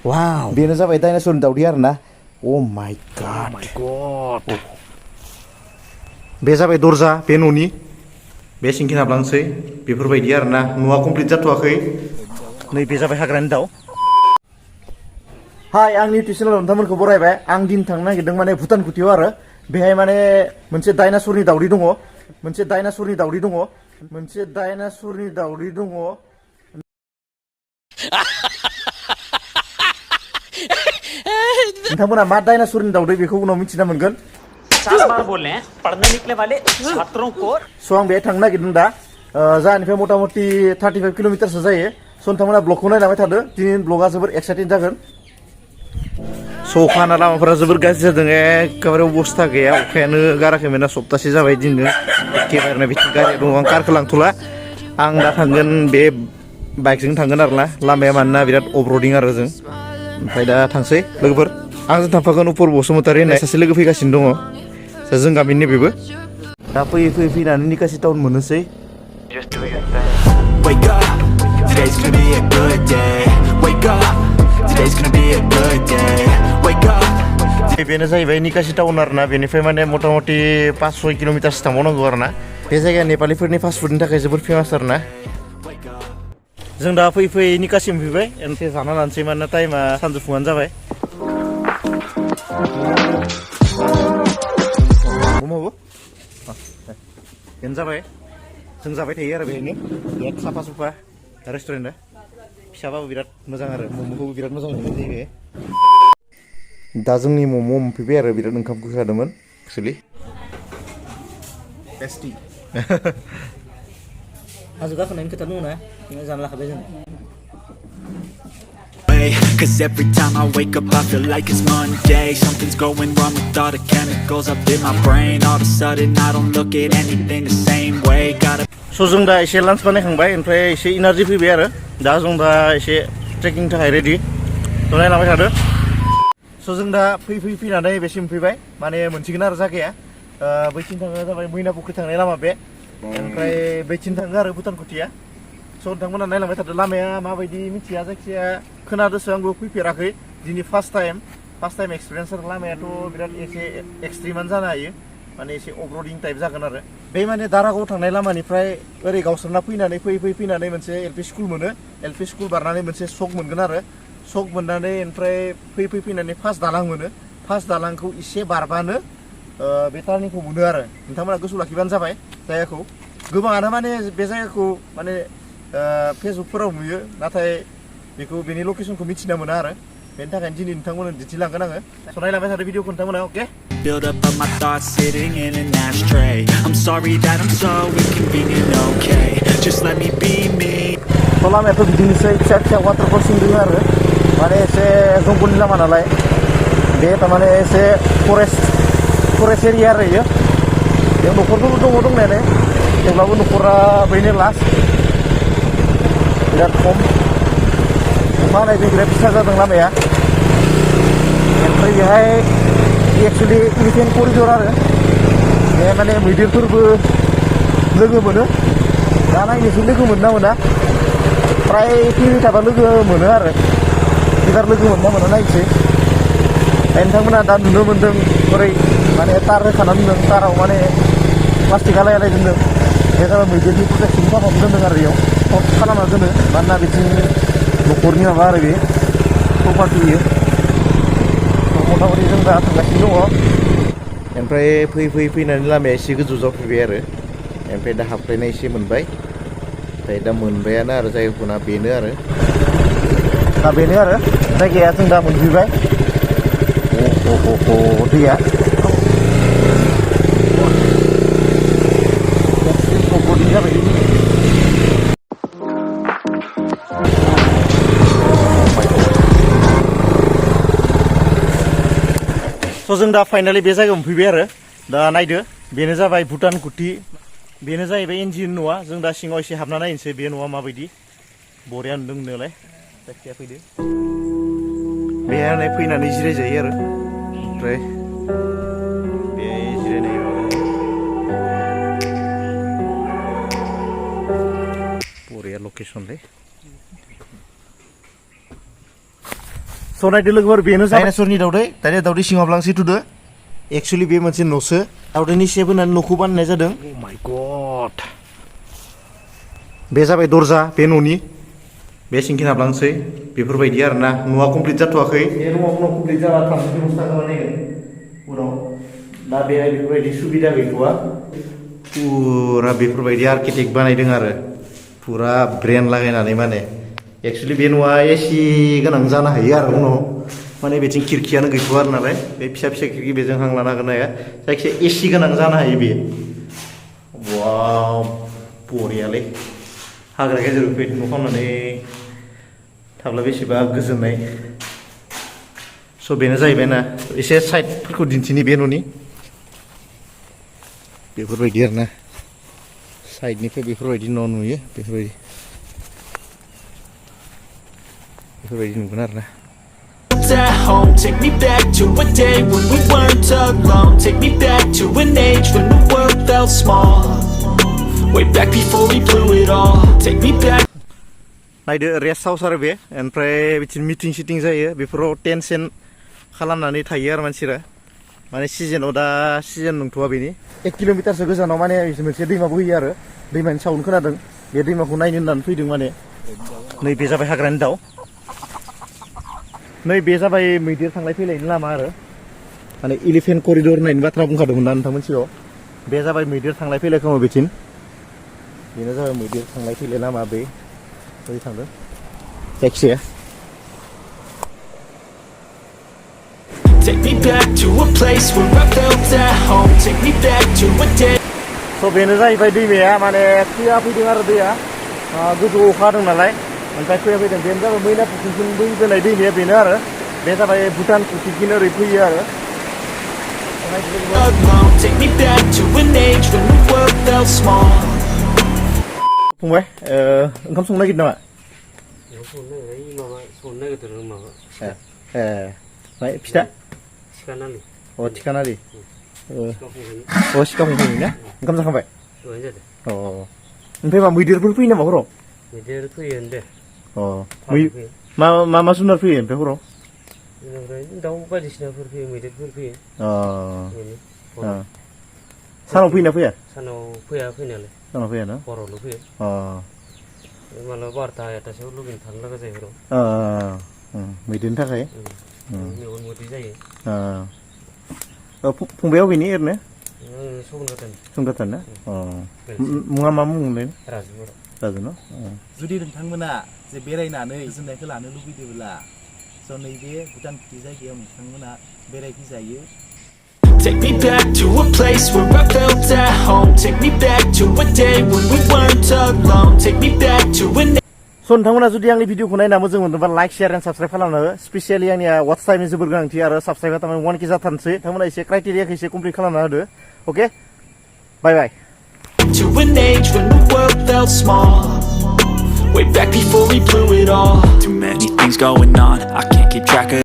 Wow. Bener जाबाय डायनासरनि दावदै आरो ना. Oh my god. Oh my god. बे जाबाय दरजा बे न'नि. बे सिंखि हाबलांसै बेफोरबायदि आरो ना. न'आ कमप्लिट जाथ'वाखै. नै बे जाबाय हाग्रानि दाउ. हाय आंनि इउटिउब चेनेलाव नोंथांमोनखौ बरायबाय. आं दिन थांनो नागिरदों माने भुटान कुटियाव आरो. बेहाय माने मोनसे डायनासरनि दावदै दङ. मोनसे डायनासरनि दावदै दङ. मोनसे डायनासरनि दावदै दङ. नोंथांमोना मा डायनासरनि दावदै बेखौ उनाव मिथिना मोनगोन। 50 बार बोल रहे हैं पढ़ने निकले वाले छात्रों को स' आं बेहाय थांनो नागिरदों दा जाहानिफ्राय मथा मथि 35 किल'मिटारसो जायो स' नोंथांमोना ब्लगखौ नायलांबाय थादो दिनैनि ब्लगा जोबोर एक्साइटेड जागोन स' अखा हाना लामाफोरा जोबोर गाज्रि जादों एखेबारे अबस्था गैया अखायानो गाराखैमोन सप्तासे जाबाय दिननो एखेबारे बिथिं गारिया दङ आं कारखौ लांथ'ला आं दा थांगोन बे बाइकजों थांगोन आरोना लामाया मानोना बिराद अफर'डिं आरो जों ओमफ्राय दा थांसै लोगोफोर आंजों थांफागोन उपर बसुमतारी होननाय सासे लोगो फैगासिनो दङ जों गामिनि बेबो दा फैयै फैनानै निकासि टाउन मोननोसै Wake up, today's gonna be a good day. Wake up, today's gonna be a good day. Wake up. बेनो जाहैबाय निकासि टाउन आरोना बेनिफ्राय माने मथा मथि 5-6 किल'मिटारसो थांबावनांगौ आरोना बे जायगाया नेपालिफोरनि फास्ट फुडनि थाखाय जोबोर फेमास आरोना जों दा फैयै निकासि मोनफैबाय एनसे जाना लानोसै मानोना टाइमा सानजौफुआनो जाबाय बेनो जाबाय जों जाबाय थायो आरो बेहायनो बिराद साफा सुफा रेस्टुरेन्टआ फिसाबाबो बिराद मोजां आरो मम'खौबो बिराद मोजां मोननाय जायो दा जोंनि मम' मोनफैबाय आरो बिराद ओंखामखौ होदोंमोन एक्सुवेलि टेस्टि हाजो गाखोनायनि खोथा दङ ना बेनो जानो लाखाबाय जों Cause every time I wake up I feel like it's Monday Something's going wrong with all the chemicals up in my brain All of a sudden I don't look at anything the same way Gotta So जों दा एसे lunch बानायखांबाय ओमफ्राय एसे energy फैबाय आरो दा जों दा एसे ट्रेकिंनि थाखाय रेडि थ' नायलांबाय थादो स' जों दा फैनानै बेसिम फैबाय माने मोनसिगोन आरो जायगाया बैथिं थांनाया जाबाय मैना फुख्रि थांनाय लामा बे ओमफ्राय बैथिं थाङो आरो भुटान कुटिया स' नोंथांमोना नायलांबाय थादो लामाया माबायदि मिथिया जायखिजाया खोनादोंसो आंबो फैफेराखै दिनै फार्स्ट टाइम एक्सपिरियेन्स आरो लामायाथ' बिराद एसे एक्सट्रिमानो जानो हायो माने एसे अफर'डिं टाइप जागोन आरो बे माने दारागाव थांनाय लामानिफ्राय ओरै गावसोरना फैनानै फैनानै मोनसे एलपि स्कुल मोनो एलपि स्कुल बारनानै मोनसे सक मोनगोन आरो सक मोननानै ओमफ्राय फैनानै फार्स्ट दालां मोनो फार्स्ट दालांखौ एसे बारबानो बे टार्निंखौ मोनो आरो नोंथांमोना गोसोआव लाखिबानो जाबाय जायगाखौ गोबाङानो माने बे जायगाखौ माने फेसबुकफोराव नुयो नाथाय बेखौ बेनि लकेसनखौ मिथिना मोना आरो बेनि थाखायनो दिनै नोंथांमोननो दिन्थिलांगोन आङो स' नायलांबाय थादो भिडिअखौ नोंथांमोना अके Build up of my thoughts sitting in an ashtray I'm sorry that I'm so inconvenient, okay Just let me be me स' लामायाथ' बिदिनोसै फिसा वाटारफल सिंदों आरो माने एसे जंगलनि लामा नालाय बे थारमाने एसे फरेस्ट एरिया आरो इयो बेयाव न'खरफोरबो दङ दंनायालाय थेवब्लाबो न'खरा बैनो लास्ट बिराद खम अखा हानायजों बिराद फिसा जादों लामाया ओमफ्राय बेहाय एक्सुवेलि इलिफेन्ट करिडर आरो बे माने मैदेरफोरबो लोगो मोनो दा नायनोसै लोगो मोनना मोना फ्राय फैबाय थाबा लोगो मोनो आरो बिराद लोगो मोनना मोना नायनोसै नोंथांमोना दा नुनो मोन्दों ओरै माने तार होखानानै दोनदों ताराव माने प्लास्टिक आलाय दोनदों बे जाबाय मैदेरनि प्रटेक्सननि थाखाय दोनदों आरो बेयाव सर्ट खालामना दोनो मानोना बिथिं न'खरनि माबा आरो बे प्रपार्टि बियो मथा मथि जों दा थांगासिनो दङ ओमफ्राय फैनानै लामाया एसे गोजौ जाफैबाय आरो ओमफ्राय दा हाबफैनाय एसे मोनबाय ओमफ्राय दा मोनबायानो आरो जायगाखौना बेनो आरो जायगाया जों दा मोनफैबाय दैया जाबाय स' जों दा फाइनालि बे जायगायाव मोनफैबाय आरो दा नायदो बेनो जाबाय भुटान कुटि बेनो जाहैबाय इन्जिन न'आ जों दा सिङाव एसे हाबना नायनोसै बे न'आ माबायदि बरिया नुदों नालाय जायखिया फैदो बेहाय फैनानै जिरायजायो आरो ओमफ्राय बे जिरायनाय बरिया लकेसनलै स' नायदो लोगोफोर बेनो डाइनासरनि दाउदै दाउदै सिङाव लांसै थुदो एक्सुवेलि बे मोनसे न'सो दाउदैनि शेप होनानै न'खौ बानायनाय जादों अ माय गड बे जाबाय दरजा बे न'नि बे सिंखिन हाबलांसै बेफोरबायदि आरोना न'आ कमप्लिट जाथ'वाखै बे न'आ उनाव कमप्लिट जाबा थामजि बेबस्था खालामनायगोन उनाव दा बे बेफोरबायदि सुबिदा गैथ'वा फुरा बेफोरबायदि आर्किटेक्ट बानायदों आरो फुरा ब्रेन लागायनानै माने एक्सुवेलि बे न'आ एसि गोनां जानो हायो आरो उनाव माने बेथिं खिरखियानो गैथ'आ आरो नालाय बे फिसा फिसा खिरखि बेजों हां लानो हागोन हाया जायखिजाया एसि गोनां जानो हायो बेयो वाव बरियालै हाग्रा गेजेराव बेबायदि न' खालामनानै थाब्ला बेसेबा गोजोननाय स' बेनो जाहैबाय ना एसे साइडफोरखौ दिन्थिनि बे न'नि बेफोरबायदि आरोना साइडनिफ्राय बेफोरबायदि न' नुयो बेफोरबायदि नुगोन आरोना at home, take me back to a day when we weren't alone. Take me back to an age when the world felt small. Way back before we blew it all. Take me back. नायदो rest house आरो बे ओमफ्राय बिदिनो meeting sitting जायो बेफोराव tent saint खालामनानै थायो आरो मानसिफोरा माने सिजोनाव दा सिजोन नंथ'आ बेनि 1 किल'मिटारसो गोजानाव माने मोनसे दैमा बोहैयो आरो दैमानि साउन्ड खोनादों बे दैमाखौ नायनो होननानै फैदों माने नैबे जाबाय हाग्रानि दाउ नैबे जाबाय मैदेर थांलाय फैलायनि लामा आरो माने एलिफेन्ट करिडर होननायनि बाथ्रा बुंखादोंमोन ना नोंथांमोन सिगाङाव बे जाबाय मैदेर थांलाय फैलाय खालामो बेथिं बेनो जाबाय मैदेर थांलाय फैलाय लामा बे ओरै थांदों जायखिजाया Take me back to a place where I felt at home. Take me back to a day. स' बेनो जाहैबाय दैमाया माने फैया फैदों आरो दैया गोजौआव अखा हादों नालाय ओमफ्राय फैया फैदों बेनो जाबाय मैना पुखुरथिं बोहैबोनाय दैमाया बेनो आरो बे जाबाय भुटान पुखुरथिं ओरै फैयो आरो Alone. Take me back to an age when the world felt small. फंबाय ओंखाम संनो नागिरदों नामा? फिथा थिखानालि अ थिखानालि सिखा फंफैनि ना ओंखाम जाखांबाय अ ओमफ्राय मा मैदेरफोर फैयो नामा हराव मैदेर फैयो होनदो मा मा जुनार फैयो ओमफ्राय हराव बेनिफ्राय दाउ बायदिसिनाफोर फैयो मैदेरफोर फैयो सानाव फैयोना फैया सानाव फैया फैनायालाय सानाव फैया ना हरावल' फैयो मालाबा 12टा 1टासोआव लुबैनो थानो लागा जायो हराव मैदेरनि थाखाय मेगन मोदै जायो फंबायाव बेनि ओरैनो सुगुनगाथान ना मुङा मा मुं मोनलाय राजु न जुदि नोंथांमोना जे बेरायनानै गोजोननायखौ लानो लुबैदोंब्ला स' नैबे भुटान कुति जायगायाव नोंथांमोना बेरायफैजायो Take me back to a place where I felt at home. Take me back to a day when we weren't alone. Take me back to an स' नोंथांमोना जुदि आंनि भिडिअखौ नायना मोजां मोनदोंबा लाइक शेयार एन्ड साबस्क्राइब खालामनो स्पेसियेलि आंनिया वाट्स टाइमनि जोबोर गोनांथि आरो साबस्क्राइबा थारमाने 1K जाथारनोसै नोंथांमोना एसे क्राइटेरियाखौ एसे कमप्लिट खालामना होदो अके बाय बाय to an age when the world felt small. Way back before we blew it all. Too many things going on, I can't keep track of